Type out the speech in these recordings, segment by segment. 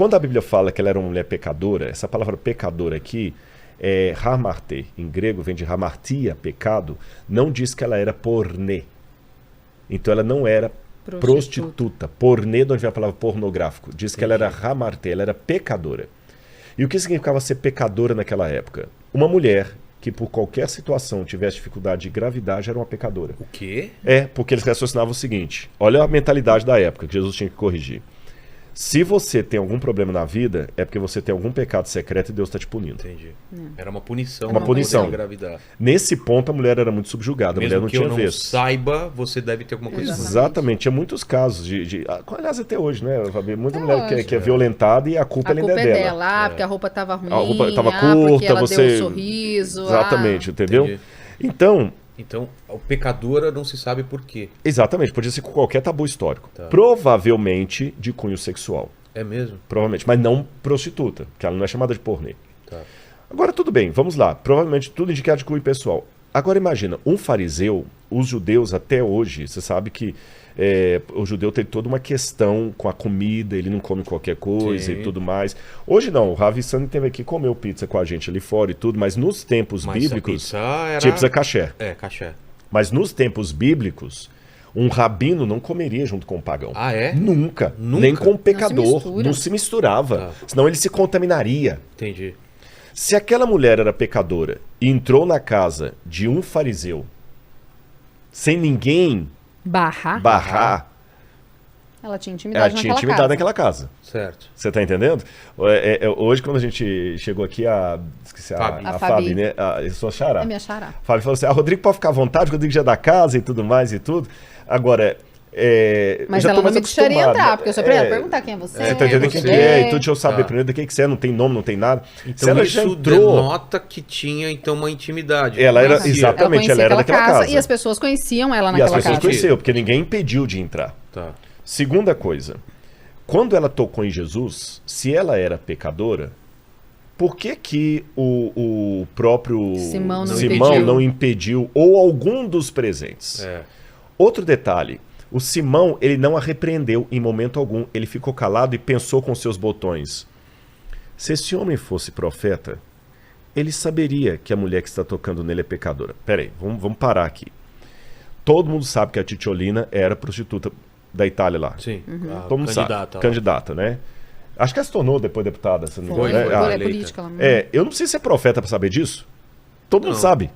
quando a Bíblia fala que ela era uma mulher pecadora, essa palavra pecadora aqui é hamarté, em grego vem de hamartia, pecado, não diz que ela era pornê. Então ela não era prostituta. Pornê, de onde vem a palavra pornográfico. Diz que ela era hamarté, ela era pecadora. E o que significava ser pecadora naquela época? Uma mulher que por qualquer situação tivesse dificuldade de gravidade era uma pecadora. O quê? Porque eles raciocinavam o seguinte, olha a mentalidade da época que Jesus tinha que corrigir. Se você tem algum problema na vida, é porque você tem algum pecado secreto e Deus está te punindo. Entendi. Era uma punição. Uma punição. Engravidar. Nesse ponto a mulher era muito subjugada, a mulher não tinha Mesmo que eu não vez. saiba, você deve ter alguma coisa. Exatamente, tinha muitos casos aliás, até hoje, né, Fabi? Muita mulher que é violentada e a culpa ainda é dela. Porque a roupa tava ruim, A roupa tava porque curta, ela você... deu um sorriso. Exatamente, entendeu? Entendi. Então, o pecadora não se sabe por quê. exatamente, podia ser com qualquer tabu histórico. Tá. Provavelmente de cunho sexual. É mesmo? Provavelmente, mas não prostituta, porque ela não é chamada de pornê. Tá. Agora, tudo bem, vamos lá. Provavelmente tudo indicado de cunho pessoal. Agora, imagina, um fariseu, os judeus até hoje, você sabe que o judeu tem toda uma questão com a comida, ele não come qualquer coisa Sim. e tudo mais. Hoje não, o Ravi Sani teve aqui, comeu pizza com a gente ali fora e tudo, mas nos tempos bíblicos, tinha pizza caché. Caché. Mas nos tempos bíblicos, um rabino não comeria junto com um pagão. Ah, é? Nunca. Nunca? Nem com um pecador. mistura. Não se misturava. Tá. Senão ele se contaminaria. Entendi. Se aquela mulher era pecadora e entrou na casa de um fariseu, sem ninguém barrar, Ela tinha ela intimidade tinha intimidade naquela casa. Certo. Você tá entendendo? Hoje, quando a gente chegou aqui, esqueci, Fabi. a A Fabi, Fabi. né? Eu sou a Xará. É minha xará. A Fabi falou assim, Rodrigo pode ficar à vontade, o Rodrigo já é da casa e tudo mais e tudo. Agora, Mas eu já ela tô não mais me deixaria acostumado. entrar, porque eu sou pra ela perguntar quem é você. Você tá entendendo você quem que é e tudo, deixa eu Tá. saber primeiro do que você é, não tem nome, não tem nada. Então Se ela já isso entrou, denota que tinha, então, uma intimidade. ela era, Conhecia. exatamente, ela era daquela casa. E as pessoas conheciam ela E as naquela pessoas casa. conheciam, porque ninguém impediu de entrar. Tá. Segunda coisa, quando ela tocou em Jesus, se ela era pecadora, por que o próprio Simão não Simão não impediu, ou algum dos presentes? É. Outro detalhe, o Simão, ele não a repreendeu em momento algum, ele ficou calado e pensou com seus botões. Se esse homem fosse profeta, ele saberia que a mulher que está tocando nele é pecadora. Peraí, vamos parar aqui. Todo mundo sabe que a Titiolina era prostituta da Itália lá. Sim. A Todo mundo candidata sabe. lá. Candidata, né? Acho que ela se tornou depois deputada. Se não me Foi, engano, né? foi eleita. política. Ela... Eu não preciso ser profeta para saber disso. Todo mundo Não. sabe.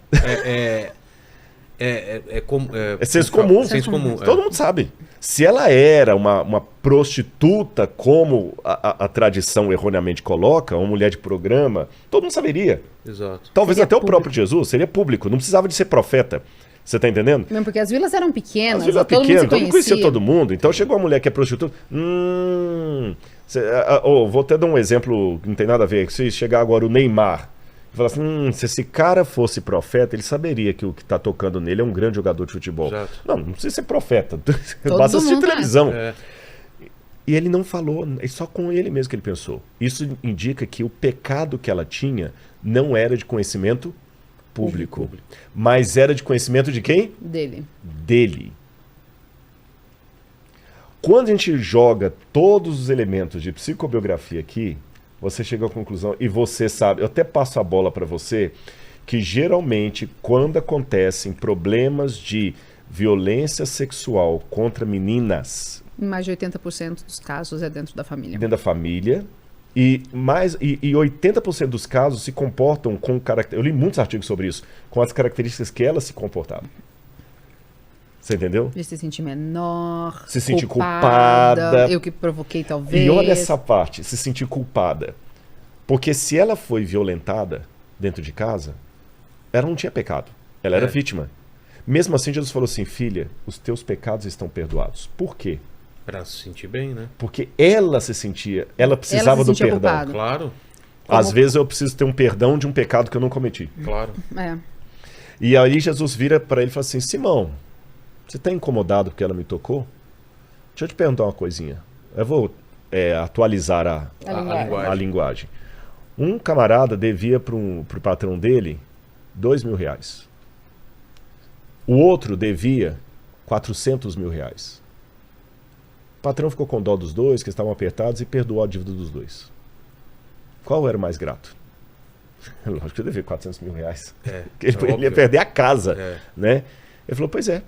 É senso comum. Senso comum. Todo mundo sabe. Se ela era uma prostituta, como a tradição erroneamente coloca, uma mulher de programa, todo mundo saberia. Exato. Talvez Seria até público. o próprio Jesus seria público. Não precisava de ser profeta. Você tá entendendo? Mesmo porque as vilas eram pequenas, As vilas todo mundo pequenas, se todo mundo conhecia conhecia. todo mundo. Então chegou uma mulher que é prostituta. Vou até dar um exemplo que não tem nada a ver. Se chegar agora o Neymar e falar assim: se esse cara fosse profeta, ele saberia que o que está tocando nele é um grande jogador de futebol. Exato. Não precisa ser profeta. Todo Basta assistir mundo, né? televisão. É. E ele não falou, é só com ele mesmo que ele pensou. Isso indica que o pecado que ela tinha não era de conhecimento público. Mas era de conhecimento de quem? Dele. Dele. Quando a gente joga todos os elementos de psicobiografia aqui, você chega à conclusão, e você sabe, eu até passo a bola para você, que geralmente quando acontecem problemas de violência sexual contra meninas Mais de 80% dos casos é dentro da família. dentro da família, e 80% dos casos se comportam com características, eu li muitos artigos sobre isso, com as características que elas se comportavam. Você entendeu? De se sentir menor, Se sentir culpada. eu que provoquei talvez. E olha essa parte, se sentir culpada. Porque se ela foi violentada dentro de casa, ela não tinha pecado. Ela era vítima. Mesmo assim, Jesus falou assim: filha, os teus pecados estão perdoados. Por quê? Pra se sentir bem, né? Porque ela se sentia, ela precisava do sentia perdão. culpada. Claro, Às vezes eu preciso ter um perdão de um pecado que eu não cometi. claro. É. E aí Jesus vira para ele e fala assim: Simão, você está incomodado porque ela me tocou? Deixa eu te perguntar uma coisinha. Eu vou atualizar linguagem. a linguagem. Um camarada devia pro patrão dele R$2.000. O outro devia R$400.000. patrão ficou com dó dos dois, que estavam apertados, e perdoou a dívida dos dois. Qual era o mais grato? Lógico que eu devia 400 mil reais. Ele ia perder a casa. Né? Ele falou, pois é.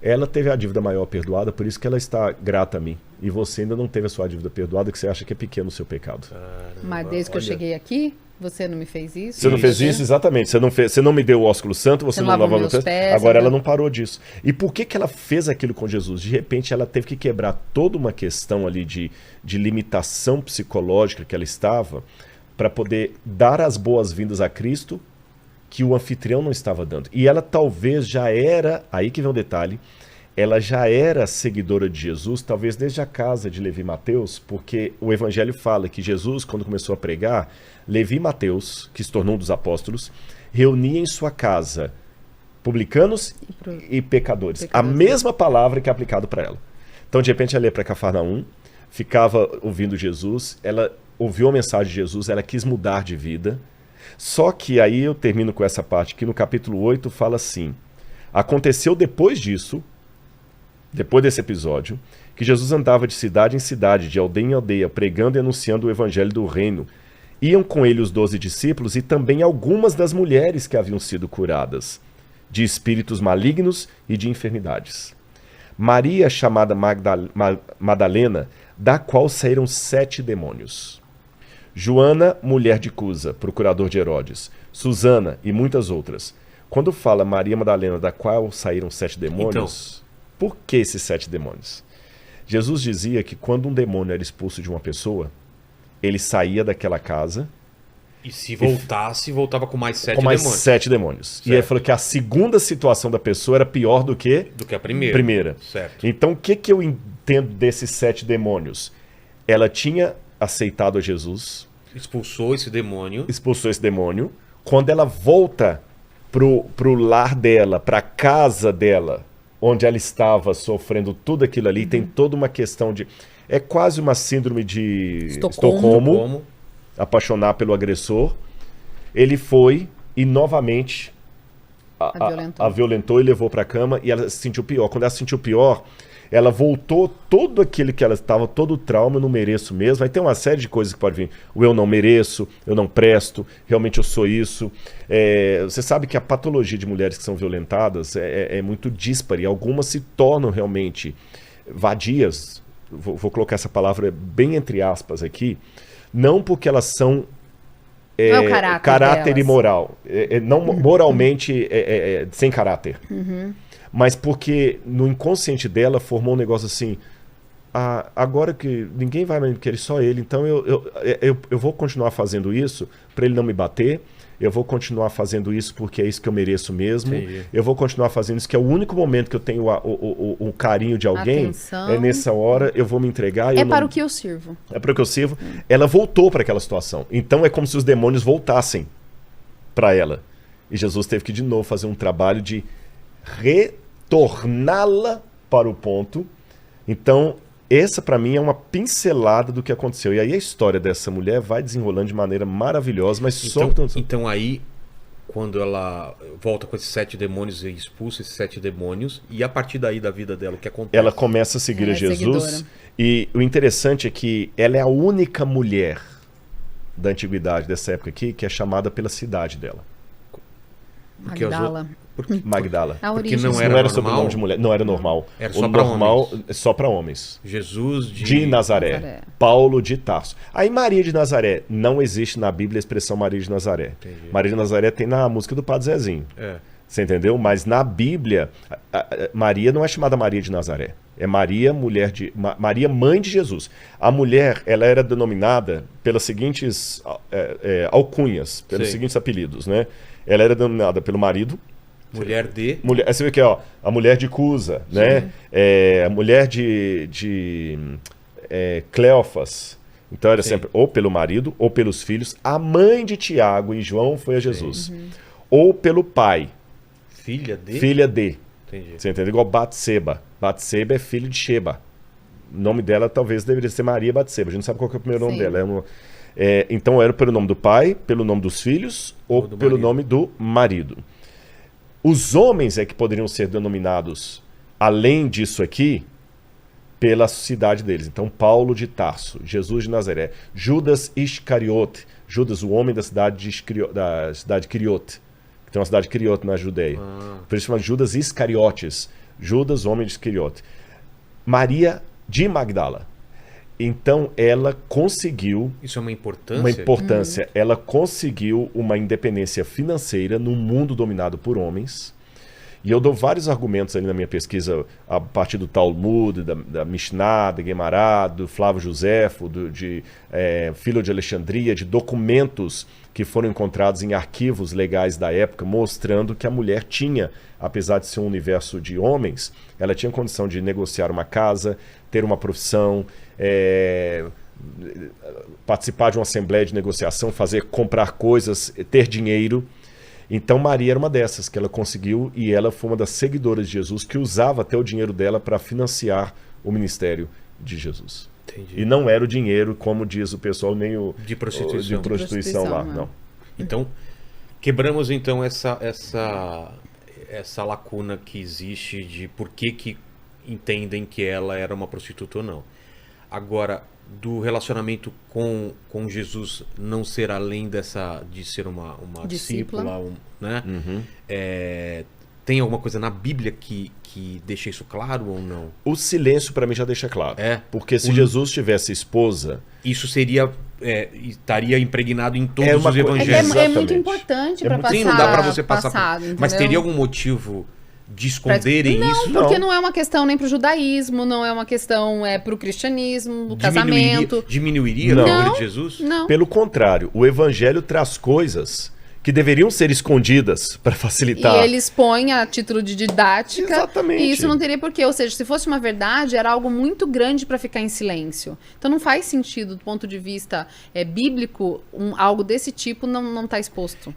Ela teve a dívida maior perdoada, por isso que ela está grata a mim. E você ainda não teve a sua dívida perdoada, que você acha que é pequeno o seu pecado. Mas desde que eu cheguei aqui, você não me fez isso? Você não fez isso, exatamente. Você não me deu o ósculo santo, você não lavou meus pés. Agora ela não parou disso. E por que ela fez aquilo com Jesus? De repente ela teve que quebrar toda uma questão ali de limitação psicológica que ela estava, para poder dar as boas-vindas a Cristo, que o anfitrião não estava dando. E ela talvez já era, aí que vem o detalhe, ela já era seguidora de Jesus, talvez desde a casa de Levi e Mateus, porque o Evangelho fala que Jesus, quando começou a pregar, Levi e Mateus, que se tornou um dos apóstolos, reunia em sua casa publicanos e pecadores. A mesma palavra que é aplicada para ela. Então, de repente, ela ia para Cafarnaum, ficava ouvindo Jesus, ela ouviu a mensagem de Jesus, ela quis mudar de vida. Só que aí eu termino com essa parte que no capítulo 8 fala assim: aconteceu depois disso, depois desse episódio, que Jesus andava de cidade em cidade, de aldeia em aldeia, pregando e anunciando o evangelho do reino. Iam com ele os 12 discípulos e também algumas das mulheres que haviam sido curadas de espíritos malignos e de enfermidades. Maria, chamada Madalena, da qual saíram 7 demônios. Joana, mulher de Cusa, procurador de Herodes, Susana e muitas outras. Quando fala Maria Madalena, da qual saíram 7 demônios, por que esses 7 demônios? Jesus dizia que quando um demônio era expulso de uma pessoa, ele saía daquela casa. E se voltasse, voltava com mais 7 demônios. Com mais 7 demônios. Certo. E ele falou que a segunda situação da pessoa era pior do que a primeira. Certo. Então o que eu entendo desses 7 demônios? Ela tinha aceitado a Jesus. Expulsou esse demônio. Quando ela volta pro lar dela, pra casa dela, onde ela estava sofrendo tudo aquilo ali, tem toda uma questão de... É quase uma síndrome de Estocolmo. Apaixonar pelo agressor. Ele foi e novamente a violentou e levou para a cama, e ela se sentiu pior. Quando ela se sentiu pior, ela voltou todo aquele que ela estava, todo o trauma, eu não mereço mesmo. Aí tem uma série de coisas que pode vir. O eu não mereço, eu não presto, realmente eu sou isso. Você sabe que a patologia de mulheres que são violentadas é muito díspare. Algumas se tornam realmente vadias. Vou colocar essa palavra bem entre aspas aqui. Não porque elas são não é o caráter e moral. Não moralmente sem caráter. Mas porque no inconsciente dela formou um negócio assim: agora que ninguém vai me querer, só ele, então eu vou continuar fazendo isso para ele não me bater. Eu vou continuar fazendo isso porque é isso que eu mereço mesmo. Entendi. Eu vou continuar fazendo isso, que é o único momento que eu tenho o carinho de alguém. Atenção. É nessa hora, eu vou me entregar. Para o que eu sirvo. É para o que eu sirvo. Ela voltou para aquela situação. Então é como se os demônios voltassem para ela. E Jesus teve que de novo fazer um trabalho de retorná-la para o ponto. Então, essa para mim é uma pincelada do que aconteceu. E aí a história dessa mulher vai desenrolando de maneira maravilhosa, mas então aí, quando ela volta com esses 7 demônios e expulsa esses 7 demônios, e a partir daí da vida dela, o que acontece? Ela começa a seguir a Jesus. Seguidora. E o interessante é que ela é a única mulher da antiguidade dessa época aqui que é chamada pela cidade dela. Magdala. Magdala. Porque não era normal? sobrenome de mulher. Não era normal. Era só para homens. Só para homens. Jesus de Nazaré. Paulo de Tarso. Aí Maria de Nazaré. Não existe na Bíblia a expressão Maria de Nazaré. Entendi. Maria de Nazaré tem na música do Padre Zezinho. Você entendeu? Mas na Bíblia, Maria não é chamada Maria de Nazaré. É Maria, Maria, mãe de Jesus. A mulher, ela era denominada pelas seguintes alcunhas, pelos seguintes apelidos, né? Ela era denominada pelo marido. Você vê aqui, ó, a mulher de Cusa, né? A mulher de Cleofas. Então era sempre ou pelo marido ou pelos filhos. A mãe de Tiago e João foi a Jesus. Ou pelo pai. Filha de. Entendi. Você entendeu? Igual Batseba. Batseba é filho de Sheba. O nome dela talvez deveria ser Maria Batseba. A gente não sabe qual que é o primeiro nome dela. Então era pelo nome do pai, pelo nome dos filhos ou pelo nome do marido. Os homens é que poderiam ser denominados, além disso aqui, pela cidade deles. Então, Paulo de Tarso, Jesus de Nazaré, Judas Iscariote, Judas, o homem da cidade de Quiriote, que tem uma cidade de Quiriote na Judeia. Por isso chama Judas Iscariotes, Judas, homem de Iscariote. Maria de Magdala. Então, ela conseguiu... Isso é uma importância? Uma importância. Ela conseguiu uma independência financeira num mundo dominado por homens. E eu dou vários argumentos ali na minha pesquisa, a partir do Talmud, da Mishnah, da Guemará, do Flávio Josefo, de Filo de Alexandria, de documentos que foram encontrados em arquivos legais da época, mostrando que a mulher tinha, apesar de ser um universo de homens, ela tinha condição de negociar uma casa, ter uma profissão, participar de uma assembleia de negociação, comprar coisas, ter dinheiro. Então Maria era uma dessas que ela conseguiu, e ela foi uma das seguidoras de Jesus que usava até o dinheiro dela para financiar o ministério de Jesus. Entendi. E não era o dinheiro, como diz o pessoal, nem o de prostituição lá, não. Então, quebramos então essa lacuna que existe de por que entendem que ela era uma prostituta ou não. Agora, do relacionamento com Jesus não ser além de ser uma discípula, né? Tem alguma coisa na Bíblia que deixa isso claro ou não? O silêncio para mim já deixa claro. Porque se Jesus tivesse esposa... Isso estaria impregnado em todos os evangelhos. É muito importante para passar. Sim, não dá para você passar. Passado, mas teria algum motivo de esconderem isso? Não, porque não é uma questão nem pro judaísmo, não é uma questão pro cristianismo, o casamento. Diminuiria o nome de Jesus? Não. Pelo contrário, o evangelho traz coisas que deveriam ser escondidas para facilitar. E eles põem a título de didática. Exatamente. E isso não teria porquê. Ou seja, se fosse uma verdade, era algo muito grande para ficar em silêncio. Então não faz sentido, do ponto de vista bíblico, algo desse tipo não tá exposto.